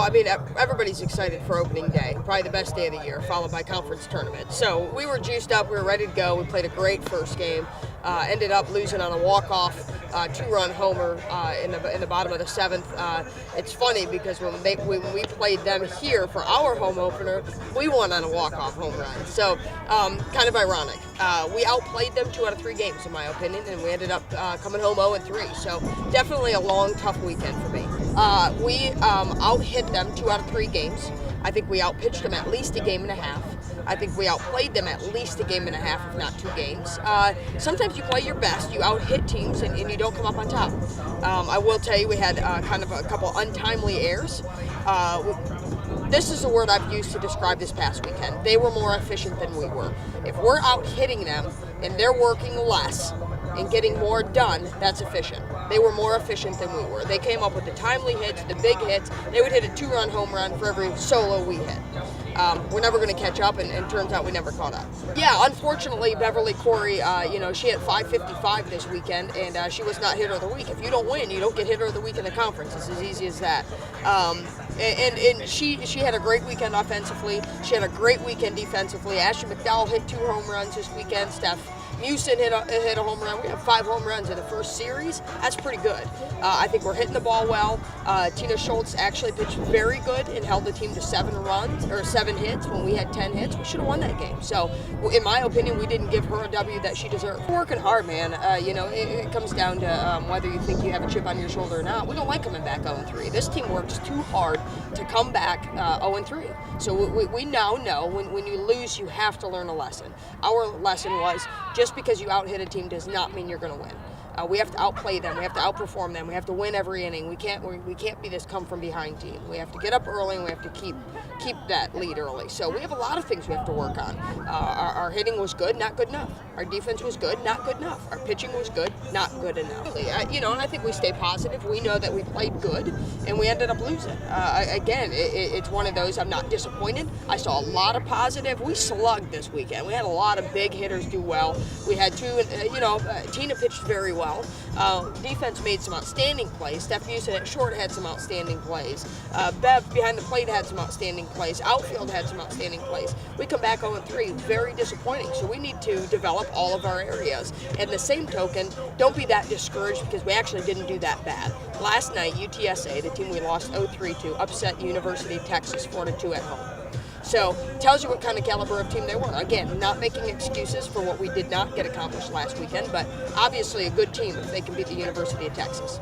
I mean, everybody's excited for opening day, probably the best day of the year, followed by conference tournament. So we were juiced up, we were ready to go. We played a great first game, ended up losing on a walk-off, two-run homer in the bottom of the seventh. It's funny because when we played them here for our home opener, we won on a walk-off home run. So kind of ironic. We outplayed them 2 out of 3 games, in my opinion, and we ended up coming home 0-3. So definitely a long, tough weekend for me. We out-hit them 2 out of 3 games. I think we outpitched them at least a game and a half. I think we outplayed them at least a game and a half, if not 2 games. Sometimes you play your best, you out-hit teams, and you don't come up on top. I will tell you, we had kind of a couple untimely errors. This is the word I've used to describe this past weekend. They were more efficient than we were. If we're out hitting them and they're working less and getting more done, that's efficient. They were more efficient than we were. They came up with the timely hits, the big hits. They would hit a 2-run home run for every solo we hit. We're never going to catch up, and turns out we never caught up. Yeah, unfortunately, Beverly Corey, she hit .555 this weekend, and she was not hitter of the week. If you don't win, you don't get hitter of the week in the conference. It's as easy as that. And she had a great weekend offensively. She had a great weekend defensively. Ashley McDowell hit 2 home runs this weekend. Steph Mewson hit a home run. We have 5 home runs in the first series. That's pretty good. I think we're hitting the ball well. Tina Schultz actually pitched very good and held the team to 7 hits when we had 10 hits. We should have won that game. So, in my opinion, we didn't give her a W that she deserved. We're working hard, man. It comes down to whether you think you have a chip on your shoulder or not. We don't like coming back 0-3. This team works too hard to come back 0-3. So we now know when you lose, you have to learn a lesson. Our lesson was just because you out-hit a team does not mean you're going to win. We have to outplay them. We have to outperform them. We have to win every inning. We can't be this come-from-behind team. We have to get up early, and we have to keep that lead early. So we have a lot of things we have to work on. Our hitting was good, not good enough. Our defense was good, not good enough. Our pitching was good, not good enough. And I think we stay positive. We know that we played good, and we ended up losing. Again, it's one of those. I'm not disappointed. I saw a lot of positive. We slugged this weekend. We had a lot of big hitters do well. We had 2. Tina pitched very well. Defense made some outstanding plays. Steph Mewson at short had some outstanding plays. Bev behind the plate had some outstanding plays. Outfield had some outstanding plays. We come back 0-3, very disappointing. So we need to develop all of our areas. And the same token, don't be that discouraged because we actually didn't do that bad. Last night, UTSA, the team we lost 0-3 to, upset University of Texas 4-2 at home. So, tells you what kind of caliber of team they were. Again, not making excuses for what we did not get accomplished last weekend, but obviously a good team if they can beat the University of Texas.